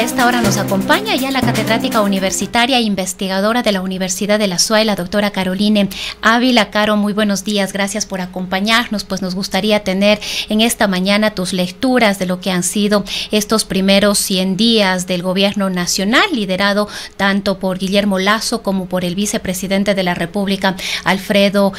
a esta hora nos acompaña ya la catedrática universitaria e investigadora de la Universidad de la SUAY, la doctora Caroline Ávila. Caro, muy buenos días, gracias por acompañarnos. Pues nos gustaría tener en esta mañana tus lecturas de lo que han sido estos primeros 100 días del gobierno nacional, liderado tanto por Guillermo Lasso como por el vicepresidente de la República, Alfredo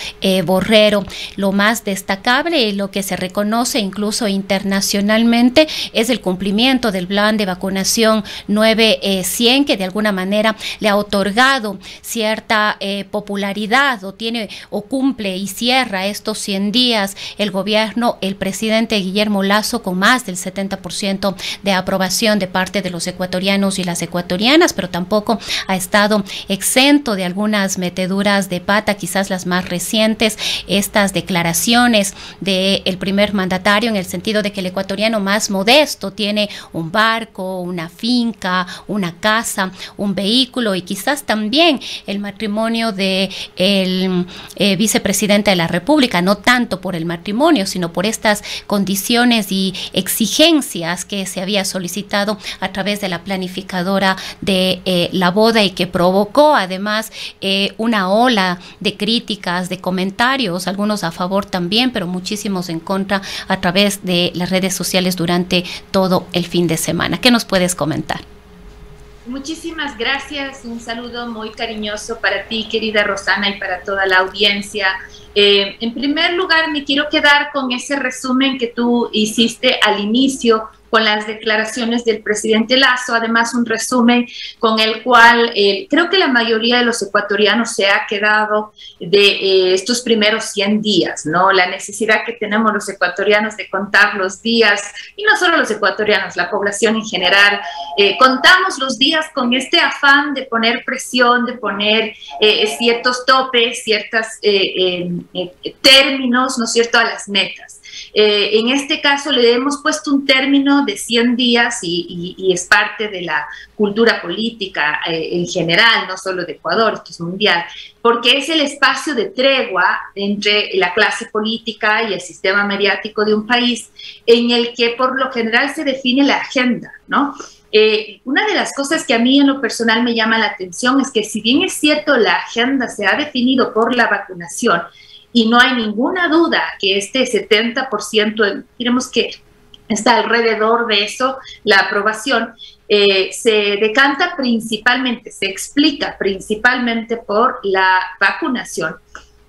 Borrero. Lo más destacable y lo que se reconoce incluso internacionalmente es el cumplimiento del plan de vacunación 900, que de alguna manera le ha otorgado cierta popularidad o cumple y cierra estos 100 días el gobierno, el presidente Guillermo Lasso, con más del 70% de aprobación de parte de los ecuatorianos y las ecuatorianas, pero tampoco ha estado exento de algunas meteduras de pata, quizás las más recientes, estas declaraciones del primer mandatario en el sentido de que el ecuatoriano más modesto tiene un barco, una finca, una casa, un vehículo, y quizás también el matrimonio del vicepresidente de la República, no tanto por el matrimonio, sino por estas condiciones y exigencias que se había solicitado a través de la planificadora de la boda, y que provocó además una ola de críticas, de comentarios, algunos a favor también, pero muchísimos en contra a través de las redes sociales durante todo el fin de semana. ¿Qué nos puedes comentar? Muchísimas gracias, un saludo muy cariñoso para ti, querida Rosana, y para toda la audiencia. En primer lugar, me quiero quedar con ese resumen que tú hiciste al inicio con las declaraciones del presidente Lasso, además un resumen con el cual creo que la mayoría de los ecuatorianos se ha quedado de estos primeros 100 días, ¿no? La necesidad que tenemos los ecuatorianos de contar los días, y no solo los ecuatorianos, la población en general, contamos los días con este afán de poner presión, de poner ciertos topes, ciertos términos, ¿no es cierto?, a las metas. En este caso le hemos puesto un término de 100 días y es parte de la cultura política en general, no solo de Ecuador, esto es mundial, porque es el espacio de tregua entre la clase política y el sistema mediático de un país, en el que por lo general se define la agenda, ¿no? Una de las cosas que a mí en lo personal me llama la atención es que, si bien es cierto la agenda se ha definido por la vacunación, y no hay ninguna duda que este 70%, diremos que está alrededor de eso, la aprobación, se decanta principalmente, se explica principalmente por la vacunación.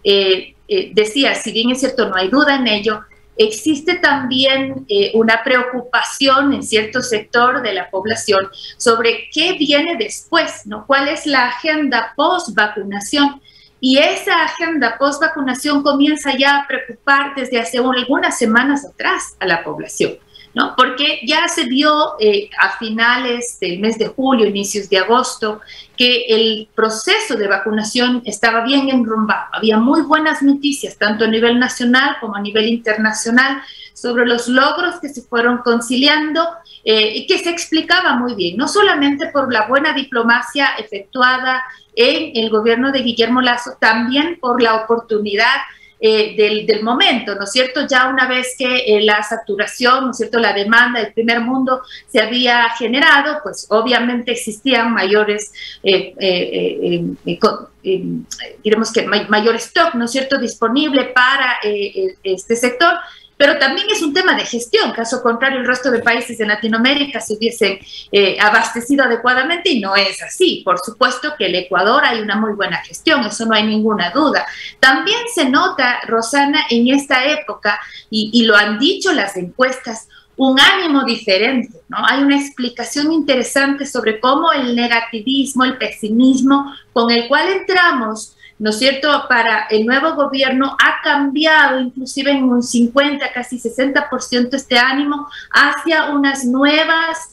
Decía, si bien es cierto, no hay duda en ello, existe también una preocupación en cierto sector de la población sobre qué viene después, ¿no? ¿Cuál es la agenda post-vacunación? Y esa agenda post-vacunación comienza ya a preocupar desde hace algunas semanas atrás a la población, ¿no? Porque ya se vio a finales del mes de julio, inicios de agosto, que el proceso de vacunación estaba bien enrumbado. Había muy buenas noticias, tanto a nivel nacional como a nivel internacional, sobre los logros que se fueron conciliando y que se explicaba muy bien, no solamente por la buena diplomacia efectuada en el gobierno de Guillermo Lasso, también por la oportunidad del momento, ¿no es cierto? Ya una vez que la saturación, ¿no es cierto?, la demanda del primer mundo se había generado, pues obviamente existían mayores, diremos que mayor stock, ¿no es cierto?, disponible para este sector. Pero también es un tema de gestión, caso contrario el resto de países de Latinoamérica se hubiesen abastecido adecuadamente, y no es así. Por supuesto que el Ecuador hay una muy buena gestión, eso no hay ninguna duda. También se nota, Rosana, en esta época, y lo han dicho las encuestas, un ánimo diferente, ¿no? Hay una explicación interesante sobre cómo el negativismo, el pesimismo con el cual entramos, ¿no es cierto?, para el nuevo gobierno ha cambiado inclusive en un 50, casi 60% este ánimo hacia unas nuevas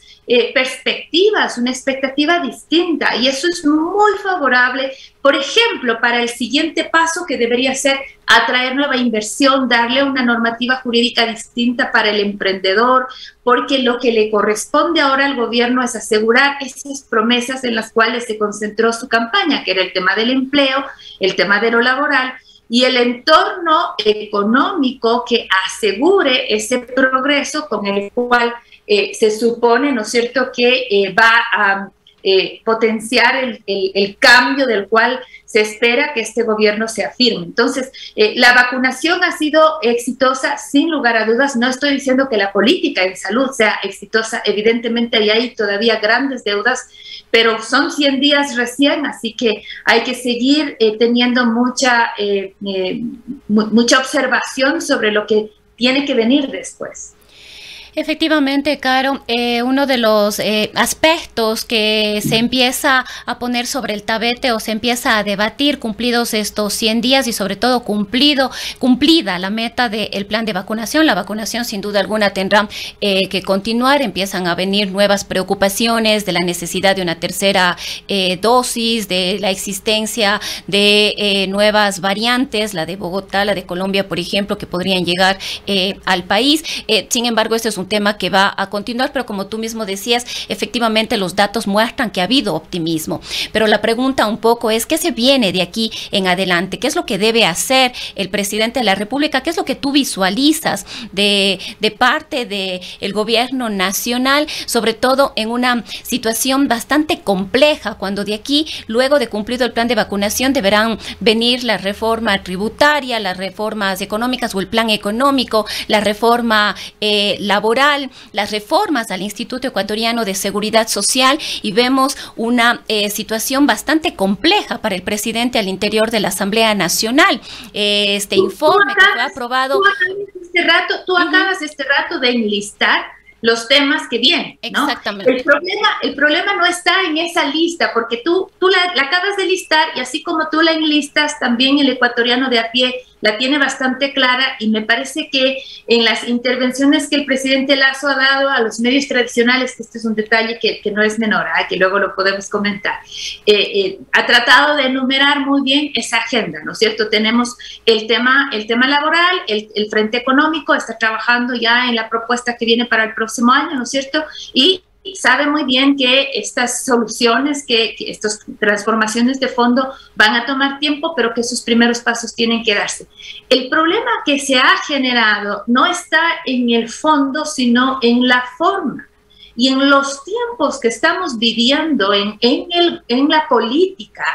perspectivas, una expectativa distinta, y eso es muy favorable, por ejemplo, para el siguiente paso, que debería ser atraer nueva inversión, darle una normativa jurídica distinta para el emprendedor, porque lo que le corresponde ahora al gobierno es asegurar esas promesas en las cuales se concentró su campaña, que era el tema del empleo, el tema de lo laboral, y el entorno económico que asegure ese progreso con el cual se supone, ¿no es cierto?, que va a potenciar el cambio del cual se espera que este gobierno se afirme. Entonces, la vacunación ha sido exitosa, sin lugar a dudas. No estoy diciendo que la política en salud sea exitosa, evidentemente hay todavía grandes deudas, pero son 100 días recién, así que hay que seguir teniendo mucha observación sobre lo que tiene que venir después. Efectivamente, Caro, uno de los aspectos que se empieza a poner sobre el tapete o se empieza a debatir cumplidos estos 100 días y sobre todo cumplida la meta del plan de vacunación. La vacunación sin duda alguna tendrá que continuar. Empiezan a venir nuevas preocupaciones de la necesidad de una tercera dosis, de la existencia de nuevas variantes, la de Bogotá, la de Colombia, por ejemplo, que podrían llegar al país. Sin embargo, este es un tema que va a continuar, pero como tú mismo decías, efectivamente los datos muestran que ha habido optimismo. Pero la pregunta un poco es, ¿qué se viene de aquí en adelante? ¿Qué es lo que debe hacer el presidente de la República? ¿Qué es lo que tú visualizas de parte del gobierno nacional, sobre todo en una situación bastante compleja, cuando de aquí, luego de cumplido el plan de vacunación, deberán venir la reforma tributaria, las reformas económicas o el plan económico, la reforma laboral, las reformas al Instituto Ecuatoriano de Seguridad Social, y vemos una situación bastante compleja para el presidente al interior de la Asamblea Nacional. Este informe que fue aprobado... Tú acabas este rato de enlistar los temas que vienen, ¿no? Exactamente. El problema no está en esa lista, porque tú la acabas de listar, y así como tú la enlistas, también el ecuatoriano de a pie la tiene bastante clara, y me parece que en las intervenciones que el presidente Lasso ha dado a los medios tradicionales, que este es un detalle que no es menor, que luego lo podemos comentar, ha tratado de enumerar muy bien esa agenda, ¿no es cierto? Tenemos el tema laboral, el frente económico está trabajando ya en la propuesta que viene para el próximo año, ¿no es cierto? Y sabe muy bien que estas soluciones, que estas transformaciones de fondo van a tomar tiempo, pero que sus primeros pasos tienen que darse. El problema que se ha generado no está en el fondo, sino en la forma. Y en los tiempos que estamos viviendo en la política,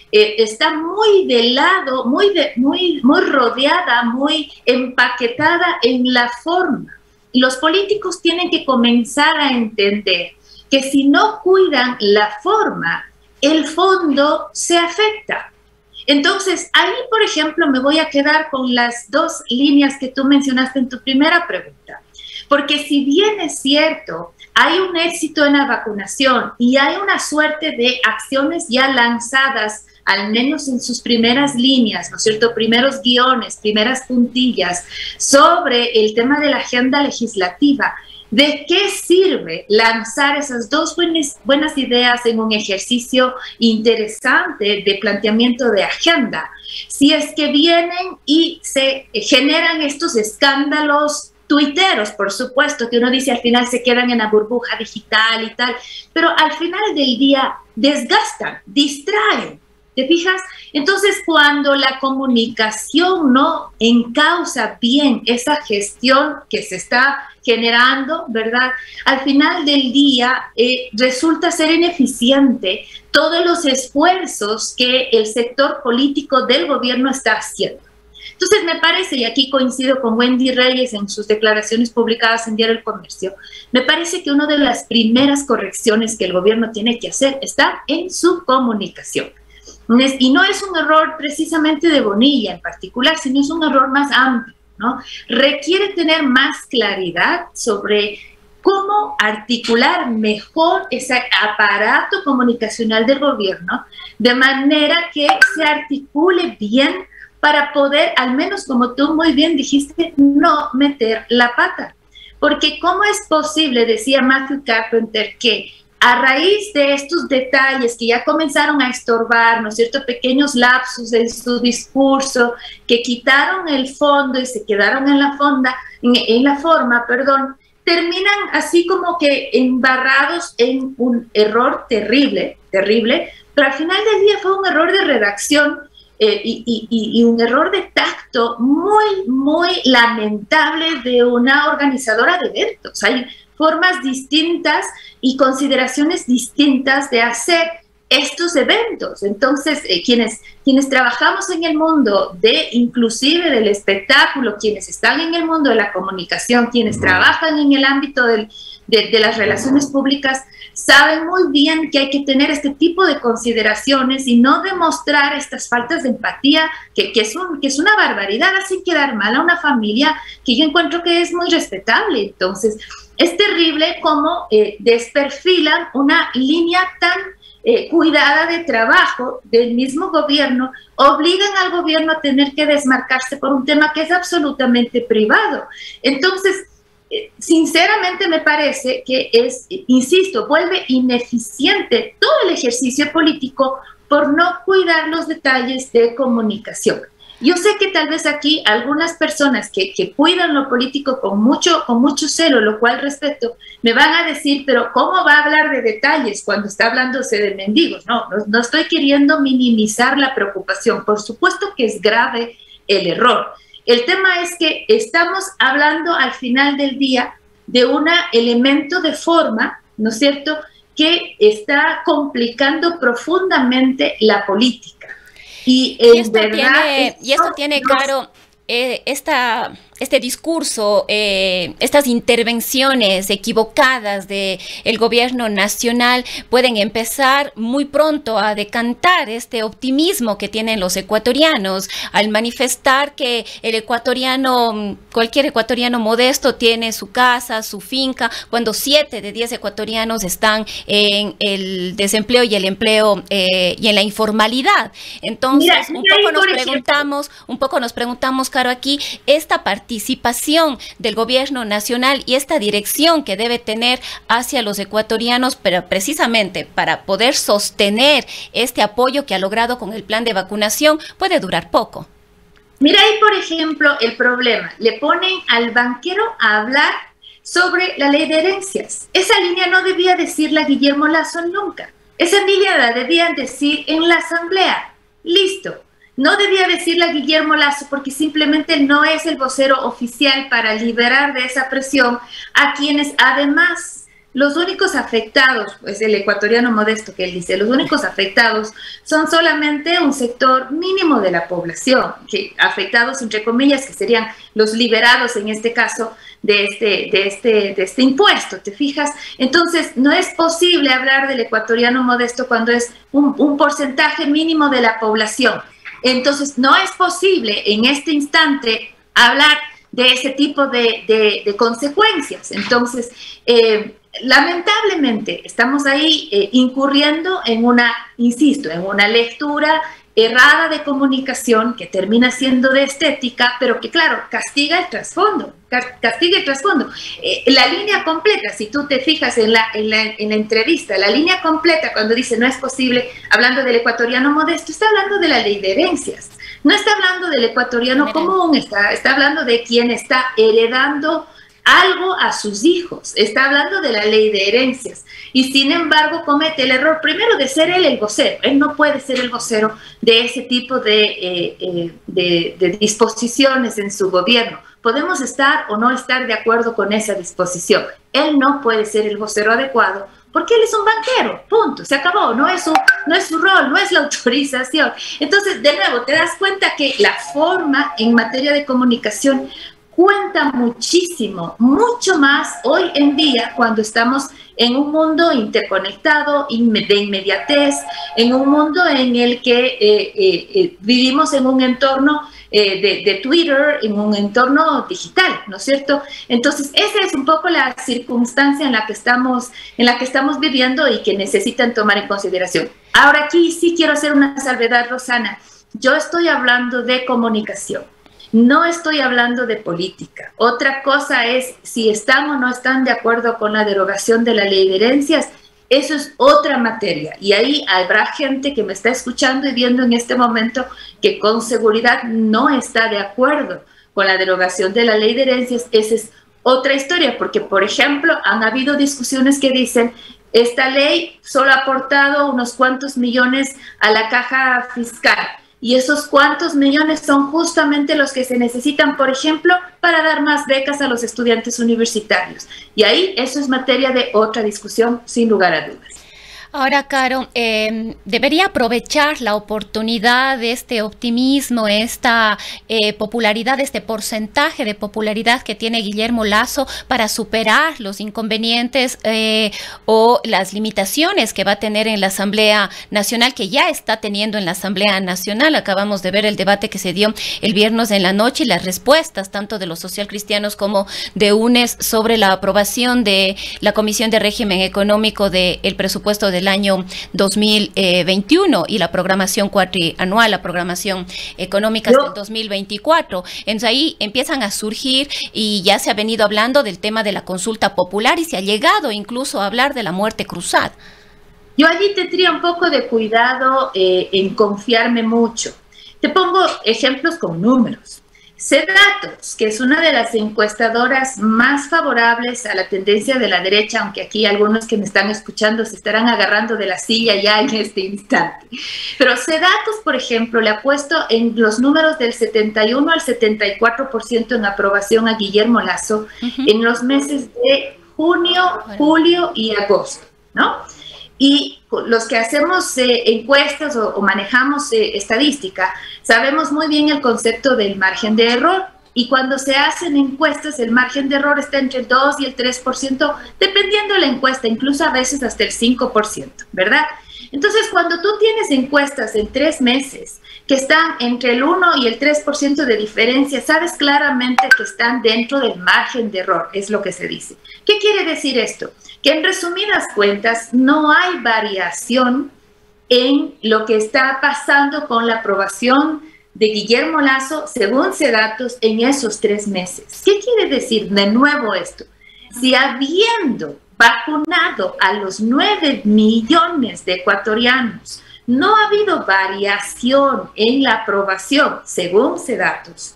está muy de lado, muy rodeada, muy empaquetada en la forma. Los políticos tienen que comenzar a entender que si no cuidan la forma, el fondo se afecta. Entonces, ahí, por ejemplo, me voy a quedar con las dos líneas que tú mencionaste en tu primera pregunta. Porque si bien es cierto, hay un éxito en la vacunación y hay una suerte de acciones ya lanzadas, al menos en sus primeras líneas, ¿no es cierto?, primeros guiones, primeras puntillas, sobre el tema de la agenda legislativa. ¿De qué sirve lanzar esas dos buenas ideas en un ejercicio interesante de planteamiento de agenda, si es que vienen y se generan estos escándalos tuiteros, por supuesto, que uno dice al final se quedan en la burbuja digital y tal, pero al final del día desgastan, distraen? ¿Te fijas? Entonces, cuando la comunicación no encausa bien esa gestión que se está generando, ¿verdad? Al final del día resulta ser ineficiente todos los esfuerzos que el sector político del gobierno está haciendo. Entonces, me parece, y aquí coincido con Wendy Reyes en sus declaraciones publicadas en Diario El Comercio, me parece que una de las primeras correcciones que el gobierno tiene que hacer está en su comunicación. Y no es un error precisamente de Bonilla en particular, sino es un error más amplio, ¿no? Requiere tener más claridad sobre cómo articular mejor ese aparato comunicacional del gobierno, de manera que se articule bien para poder, al menos como tú muy bien dijiste, no meter la pata. Porque ¿cómo es posible, decía Matthew Carpenter, que a raíz de estos detalles que ya comenzaron a estorbar, ¿no es cierto?, pequeños lapsus en su discurso, que quitaron el fondo y se quedaron en la forma, terminan así como que embarrados en un error terrible, pero al final del día fue un error de redacción y un error de tacto muy, muy lamentable de una organizadora de eventos. Hay formas distintas y consideraciones distintas de hacer estos eventos. Entonces, quienes trabajamos en el mundo inclusive del espectáculo, quienes están en el mundo de la comunicación, quienes trabajan en el ámbito de las relaciones públicas, saben muy bien que hay que tener este tipo de consideraciones y no demostrar estas faltas de empatía que es una barbaridad, hacen quedar mal a una familia que yo encuentro que es muy respetable. Entonces, es terrible cómo desperfilan una línea tan cuidada de trabajo del mismo gobierno, obligan al gobierno a tener que desmarcarse por un tema que es absolutamente privado. Entonces, sinceramente me parece que insisto, vuelve ineficiente todo el ejercicio político por no cuidar los detalles de comunicación. Yo sé que tal vez aquí algunas personas que cuidan lo político con mucho celo, lo cual respeto, me van a decir, pero ¿cómo va a hablar de detalles cuando está hablándose de mendigos? No estoy queriendo minimizar la preocupación. Por supuesto que es grave el error. El tema es que estamos hablando al final del día de un elemento de forma, ¿no es cierto?, que está complicando profundamente la política. Y esto tiene, Caro, este discurso, estas intervenciones equivocadas del gobierno nacional pueden empezar muy pronto a decantar este optimismo que tienen los ecuatorianos al manifestar que el ecuatoriano, cualquier ecuatoriano modesto tiene su casa, su finca, cuando 7 de 10 ecuatorianos están en el desempleo y el empleo y en la informalidad. Entonces, un poco nos preguntamos, Caro, aquí esta participación del gobierno nacional y esta dirección que debe tener hacia los ecuatorianos, pero precisamente para poder sostener este apoyo que ha logrado con el plan de vacunación, puede durar poco. Mira ahí, por ejemplo, el problema. Le ponen al banquero a hablar sobre la ley de herencias. Esa línea no debía decirla Guillermo Lasso nunca. Esa línea la debían decir en la asamblea. Listo. No debía decirle a Guillermo Lasso porque simplemente no es el vocero oficial para liberar de esa presión a quienes además los únicos afectados, pues el ecuatoriano modesto que él dice, los únicos afectados son solamente un sector mínimo de la población, que afectados entre comillas, que serían los liberados en este caso de este impuesto, ¿te fijas? Entonces no es posible hablar del ecuatoriano modesto cuando es un porcentaje mínimo de la población. Entonces, no es posible en este instante hablar de ese tipo de consecuencias. Entonces, lamentablemente, estamos ahí incurriendo en en una lectura errada de comunicación que termina siendo de estética, pero que, claro, castiga el trasfondo. La línea completa, si tú te fijas en la entrevista, la línea completa cuando dice no es posible, hablando del ecuatoriano modesto, está hablando de la ley de herencias. No está hablando del ecuatoriano común, está hablando de quien está heredando algo a sus hijos, está hablando de la ley de herencias y sin embargo comete el error primero de ser él el vocero. Él no puede ser el vocero de ese tipo de disposiciones en su gobierno. Podemos estar o no estar de acuerdo con esa disposición. Él no puede ser el vocero adecuado porque él es un banquero, punto, se acabó, no es su rol, no es la autorización. Entonces, de nuevo, te das cuenta que la forma en materia de comunicación cuenta muchísimo, mucho más hoy en día cuando estamos en un mundo interconectado, de inmediatez, en un mundo en el que vivimos en un entorno de Twitter, en un entorno digital, ¿no es cierto? Entonces, esa es un poco la circunstancia en la que estamos viviendo y que necesitan tomar en consideración. Ahora aquí sí quiero hacer una salvedad, Rosana. Yo estoy hablando de comunicación. No estoy hablando de política. Otra cosa es si están o no están de acuerdo con la derogación de la ley de herencias. Eso es otra materia. Y ahí habrá gente que me está escuchando y viendo en este momento que con seguridad no está de acuerdo con la derogación de la ley de herencias. Esa es otra historia, porque, por ejemplo, han habido discusiones que dicen esta ley solo ha aportado unos cuantos millones a la caja fiscal. Y esos cuantos millones son justamente los que se necesitan, por ejemplo, para dar más becas a los estudiantes universitarios. Y ahí eso es materia de otra discusión, sin lugar a dudas. Ahora, Caro, debería aprovechar la oportunidad de este optimismo, esta popularidad, este porcentaje de popularidad que tiene Guillermo Lasso para superar los inconvenientes o las limitaciones que va a tener en la Asamblea Nacional, que ya está teniendo en la Asamblea Nacional. Acabamos de ver el debate que se dio el viernes en la noche y las respuestas tanto de los socialcristianos como de UNES sobre la aprobación de la Comisión de Régimen Económico del presupuesto del año 2021 y la programación cuatrianual, la programación económica hasta el 2024. Entonces ahí empiezan a surgir y ya se ha venido hablando del tema de la consulta popular y se ha llegado incluso a hablar de la muerte cruzada. Yo allí tendría un poco de cuidado en confiarme mucho. Te pongo ejemplos con números. Cedatos, que es una de las encuestadoras más favorables a la tendencia de la derecha, aunque aquí algunos que me están escuchando se estarán agarrando de la silla ya en este instante. Pero Cedatos, por ejemplo, le ha puesto en los números del 71 al 74% en aprobación a Guillermo Lasso en los meses de junio, julio y agosto, ¿no? Y los que hacemos encuestas o manejamos estadística, sabemos muy bien el concepto del margen de error. Y cuando se hacen encuestas, el margen de error está entre el 2 y el 3%, dependiendo de la encuesta, incluso a veces hasta el 5%, ¿verdad? Entonces, cuando tú tienes encuestas en 3 meses que están entre el 1 y el 3% de diferencia, sabes claramente que están dentro del margen de error, es lo que se dice. ¿Qué quiere decir esto? Que en resumidas cuentas no hay variación en lo que está pasando con la aprobación de Guillermo Lasso, según Cedatos, en esos 3 meses. ¿Qué quiere decir de nuevo esto? Si habiendo vacunado a los 9 millones de ecuatorianos, no ha habido variación en la aprobación, según Cedatos,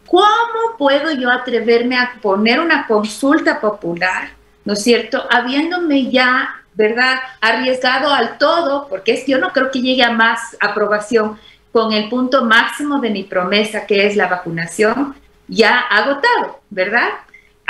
¿cómo puedo yo atreverme a poner una consulta popular, ¿no es cierto?, habiéndome ya, ¿verdad?, arriesgado al todo, porque es que yo no creo que llegue a más aprobación con el punto máximo de mi promesa, que es la vacunación, ya agotado, ¿verdad?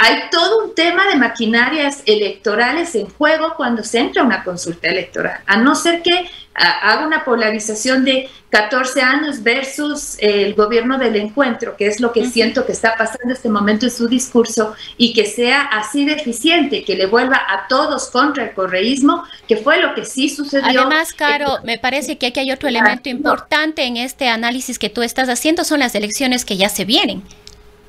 Hay todo un tema de maquinarias electorales en juego cuando se entra a una consulta electoral, a no ser que haga una polarización de 14 años versus el gobierno del encuentro, que es lo que siento que está pasando en este momento en su discurso, y que sea así deficiente, que le vuelva a todos contra el correísmo, que fue lo que sí sucedió. Además, Caro, me parece que aquí hay otro elemento importante en este análisis que tú estás haciendo, son las elecciones que ya se vienen,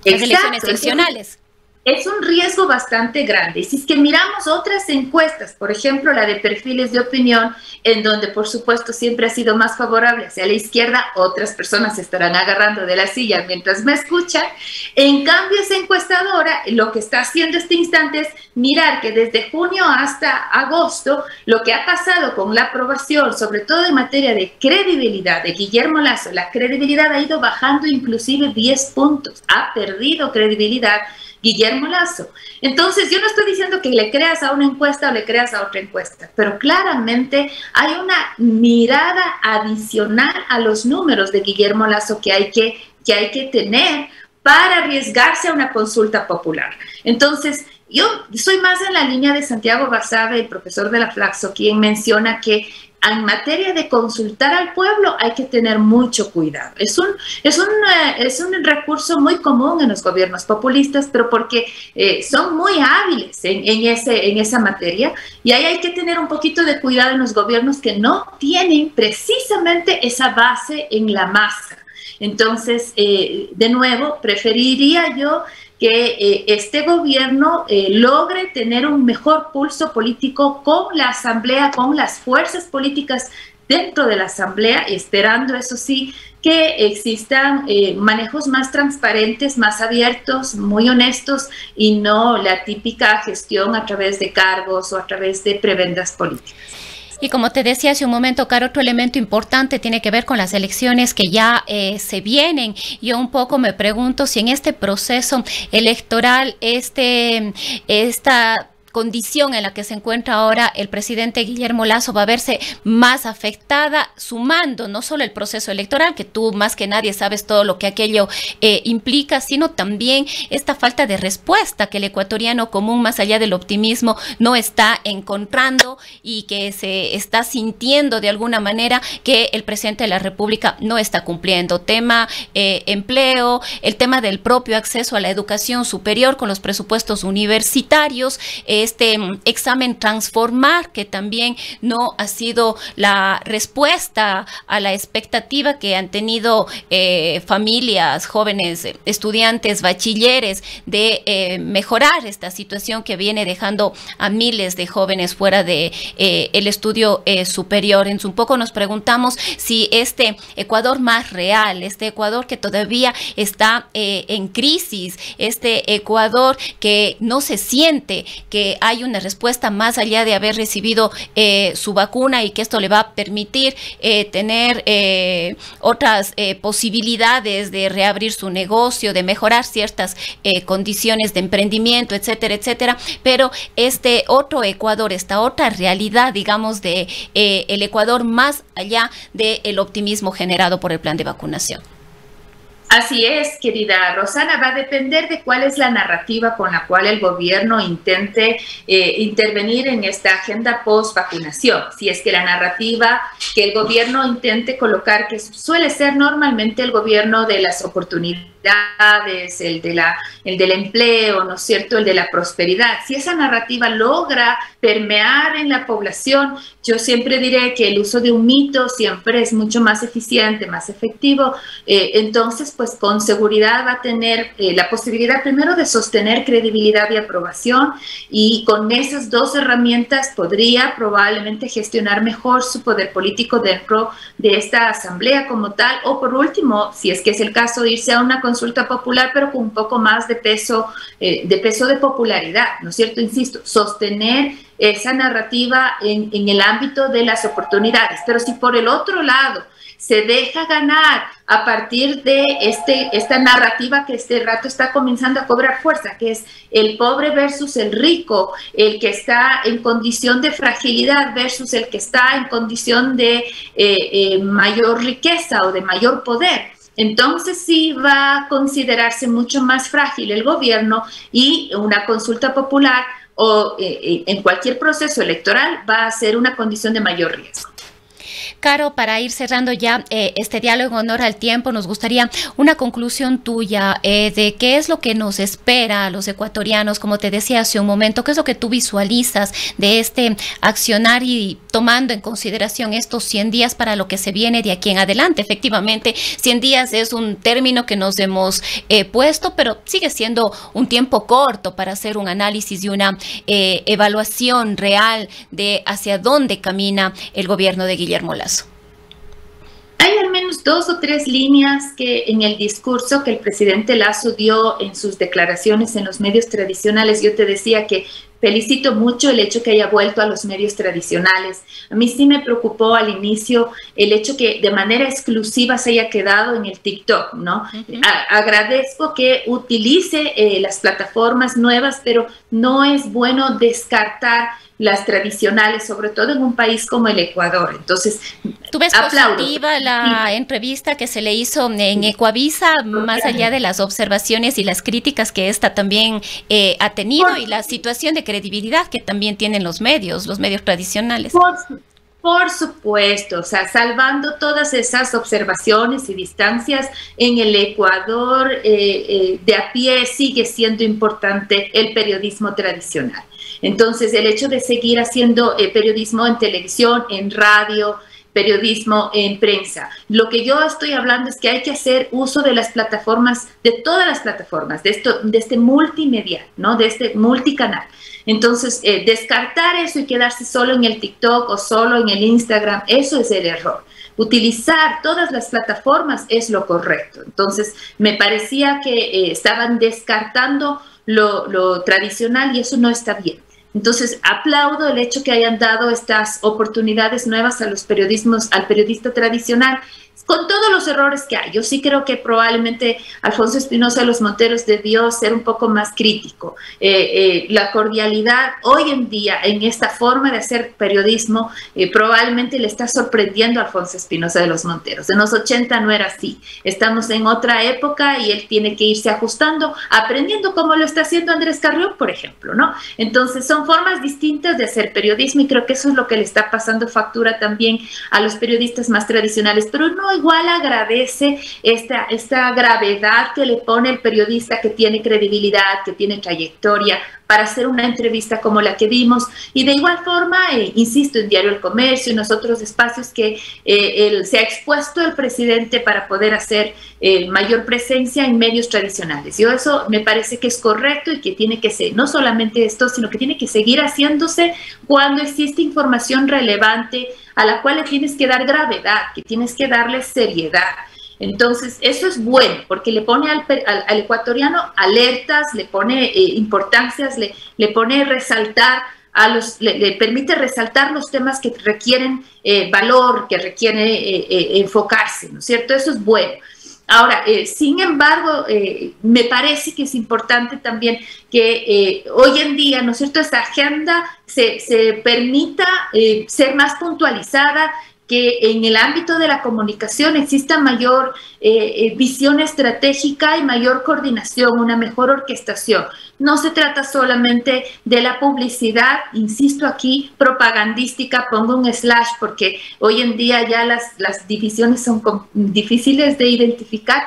las elecciones seccionales. Es un riesgo bastante grande. Y si es que miramos otras encuestas, por ejemplo, la de perfiles de opinión, en donde por supuesto siempre ha sido más favorable hacia la izquierda, otras personas se estarán agarrando de la silla mientras me escuchan. En cambio, esa encuestadora lo que está haciendo este instante es mirar que desde junio hasta agosto, lo que ha pasado con la aprobación, sobre todo en materia de credibilidad de Guillermo Lasso, la credibilidad ha ido bajando inclusive 10 puntos. Ha perdido credibilidad Guillermo Lasso. Entonces, yo no estoy diciendo que le creas a una encuesta o le creas a otra encuesta, pero claramente hay una mirada adicional a los números de Guillermo Lasso que hay que tener para arriesgarse a una consulta popular. Entonces, yo soy más en la línea de Santiago Basabe, el profesor de la Flaxo, quien menciona que en materia de consultar al pueblo hay que tener mucho cuidado. Es un recurso muy común en los gobiernos populistas, pero porque son muy hábiles en esa materia, y ahí hay que tener un poquito de cuidado en los gobiernos que no tienen precisamente esa base en la masa. Entonces, de nuevo, preferiría yo que este gobierno logre tener un mejor pulso político con la Asamblea, con las fuerzas políticas dentro de la Asamblea, esperando, eso sí, que existan manejos más transparentes, más abiertos, muy honestos, y no la típica gestión a través de cargos o a través de prebendas políticas. Y como te decía hace un momento, Caro, otro elemento importante tiene que ver con las elecciones que ya se vienen. Yo un poco me pregunto si en este proceso electoral, esta condición en la que se encuentra ahora el presidente Guillermo Lasso va a verse más afectada, sumando no solo el proceso electoral, que tú más que nadie sabes todo lo que aquello implica, sino también esta falta de respuesta que el ecuatoriano común, más allá del optimismo, no está encontrando y que se está sintiendo de alguna manera que el presidente de la República no está cumpliendo. Tema empleo, el tema del propio acceso a la educación superior con los presupuestos universitarios, este examen Transformar, que también no ha sido la respuesta a la expectativa que han tenido familias, jóvenes, estudiantes, bachilleres, de mejorar esta situación que viene dejando a miles de jóvenes fuera de el estudio superior. En un poco nos preguntamos si este Ecuador más real, este Ecuador que todavía está en crisis, este Ecuador que no se siente que hay una respuesta más allá de haber recibido su vacuna y que esto le va a permitir tener otras posibilidades de reabrir su negocio, de mejorar ciertas condiciones de emprendimiento, etcétera, etcétera. Pero este otro Ecuador, esta otra realidad, digamos, de el Ecuador más allá del optimismo generado por el plan de vacunación. Así es, querida Rosana, va a depender de cuál es la narrativa con la cual el gobierno intente intervenir en esta agenda post-vacunación. Si es que la narrativa que el gobierno intente colocar, que suele ser normalmente el gobierno de las oportunidades, el del empleo, ¿no es cierto?, el de la prosperidad. Si esa narrativa logra permear en la población, yo siempre diré que el uso de un mito siempre es mucho más eficiente, más efectivo. Entonces, pues con seguridad va a tener la posibilidad primero de sostener credibilidad y aprobación, y con esas dos herramientas podría probablemente gestionar mejor su poder político dentro de esta asamblea como tal, o por último, si es que es el caso, irse a una consulta popular, pero con un poco más de peso de popularidad, ¿no es cierto? Insisto, sostener esa narrativa en el ámbito de las oportunidades. Pero si por el otro lado se deja ganar a partir de esta narrativa que este rato está comenzando a cobrar fuerza, que es el pobre versus el rico, el que está en condición de fragilidad versus el que está en condición de mayor riqueza o de mayor poder, entonces sí va a considerarse mucho más frágil el gobierno, y una consulta popular o en cualquier proceso electoral va a ser una condición de mayor riesgo. Caro, para ir cerrando ya este diálogo en honor al tiempo, nos gustaría una conclusión tuya de qué es lo que nos espera a los ecuatorianos, como te decía hace un momento, qué es lo que tú visualizas de este accionar y tomando en consideración estos 100 días para lo que se viene de aquí en adelante. Efectivamente, 100 días es un término que nos hemos puesto, pero sigue siendo un tiempo corto para hacer un análisis y una evaluación real de hacia dónde camina el gobierno de Guillermo Lasso. Hay al menos 2 o 3 líneas que en el discurso que el presidente Lasso dio en sus declaraciones en los medios tradicionales, yo te decía que felicito mucho el hecho que haya vuelto a los medios tradicionales. A mí sí me preocupó al inicio el hecho que de manera exclusiva se haya quedado en el TikTok, ¿no? Agradezco que utilice las plataformas nuevas, pero no es bueno descartar las tradicionales, sobre todo en un país como el Ecuador. Entonces, ¿tú ves positiva la entrevista que se le hizo en Ecuavisa, más allá de las observaciones y las críticas que esta también ha tenido, y la situación de credibilidad que también tienen los medios tradicionales? Por supuesto, o sea, salvando todas esas observaciones y distancias, en el Ecuador de a pie sigue siendo importante el periodismo tradicional. Entonces, el hecho de seguir haciendo periodismo en televisión, en radio, periodismo en prensa. Lo que yo estoy hablando es que hay que hacer uso de las plataformas, de todas las plataformas, de este multimedia, ¿no? De este multicanal. Entonces, descartar eso y quedarse solo en el TikTok o solo en el Instagram, eso es el error. Utilizar todas las plataformas es lo correcto. Entonces, me parecía que estaban descartando lo tradicional, y eso no está bien. Entonces, aplaudo el hecho que hayan dado estas oportunidades nuevas a al periodista tradicional, con todos los errores que hay. Yo sí creo que probablemente Alfonso Espinosa de los Monteros debió ser un poco más crítico. La cordialidad hoy en día en esta forma de hacer periodismo probablemente le está sorprendiendo a Alfonso Espinosa de los Monteros. En los 80 no era así. Estamos en otra época y él tiene que irse ajustando, aprendiendo como lo está haciendo Andrés Carrión, por ejemplo, ¿no? Entonces son formas distintas de hacer periodismo y creo que eso es lo que le está pasando factura también a los periodistas más tradicionales, pero no igual agradece esta gravedad que le pone el periodista que tiene credibilidad, que tiene trayectoria, para hacer una entrevista como la que vimos. Y de igual forma, insisto, en Diario El Comercio, en los otros espacios que se ha expuesto el presidente para poder hacer mayor presencia en medios tradicionales. Yo eso me parece que es correcto y que tiene que ser, no solamente esto, sino que tiene que seguir haciéndose cuando existe información relevante a la cual le tienes que dar gravedad, que tienes que darle seriedad. Entonces, eso es bueno, porque le pone al ecuatoriano alertas, le pone importancias, le pone resaltar le permite resaltar los temas que requieren valor, que requieren enfocarse, ¿no es cierto? Eso es bueno. Ahora, sin embargo, me parece que es importante también que hoy en día, ¿no es cierto?, esta agenda se permita ser más puntualizada, que en el ámbito de la comunicación exista mayor visión estratégica y mayor coordinación, una mejor orquestación. No se trata solamente de la publicidad, insisto aquí, propagandística, pongo un slash porque hoy en día ya las divisiones son difíciles de identificar,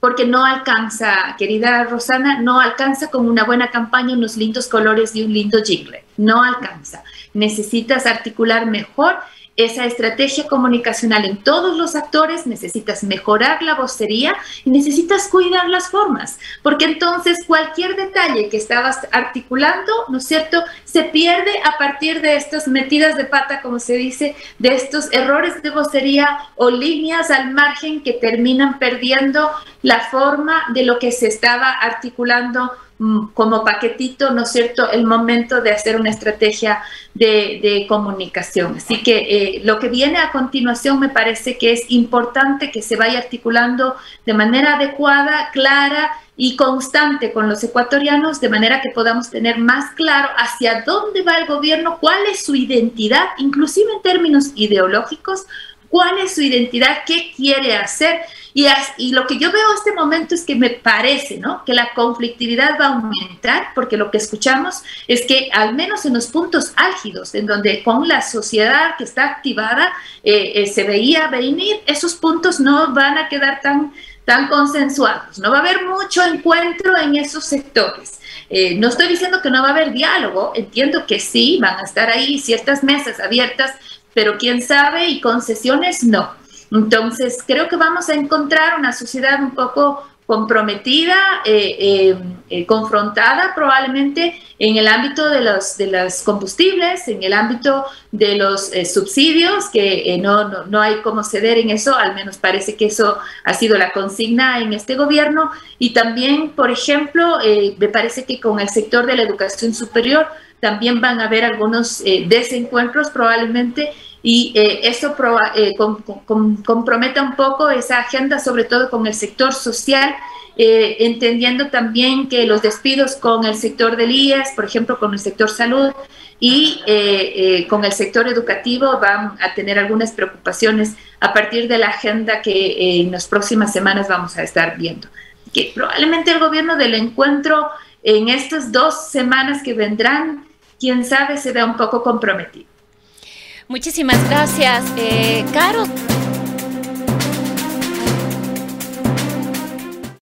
porque no alcanza, querida Rosana, no alcanza con una buena campaña, unos lindos colores y un lindo jingle. No alcanza. Necesitas articular mejor esa estrategia comunicacional en todos los actores, necesitas mejorar la vocería y necesitas cuidar las formas, porque entonces cualquier detalle que estabas articulando, ¿no es cierto?, se pierde a partir de estas metidas de pata, como se dice, de estos errores de vocería o líneas al margen que terminan perdiendo la forma de lo que se estaba articulando como paquetito, ¿no es cierto?, el momento de hacer una estrategia de comunicación. Así que lo que viene a continuación me parece que es importante que se vaya articulando de manera adecuada, clara y constante con los ecuatorianos, de manera que podamos tener más claro hacia dónde va el gobierno, cuál es su identidad, inclusive en términos ideológicos, cuál es su identidad, qué quiere hacer. Y lo que yo veo en este momento es que me parece, ¿no?, que la conflictividad va a aumentar, porque lo que escuchamos es que al menos en los puntos álgidos, en donde con la sociedad que está activada se veía venir, esos puntos no van a quedar tan consensuados. No va a haber mucho encuentro en esos sectores. No estoy diciendo que no va a haber diálogo, entiendo que sí, van a estar ahí ciertas mesas abiertas, pero quién sabe, y concesiones no. Entonces, creo que vamos a encontrar una sociedad un poco comprometida, confrontada probablemente en el ámbito de los combustibles, en el ámbito de los subsidios, que no hay cómo ceder en eso, al menos parece que eso ha sido la consigna en este gobierno. Y también, por ejemplo, me parece que con el sector de la educación superior también van a haber algunos desencuentros probablemente, y eso comprometa un poco esa agenda, sobre todo con el sector social, entendiendo también que los despidos con el sector del IES, por ejemplo, con el sector salud y con el sector educativo van a tener algunas preocupaciones a partir de la agenda que en las próximas semanas vamos a estar viendo. Que probablemente el gobierno del encuentro en estas 2 semanas que vendrán, quién sabe, se vea un poco comprometido. Muchísimas gracias, Caro.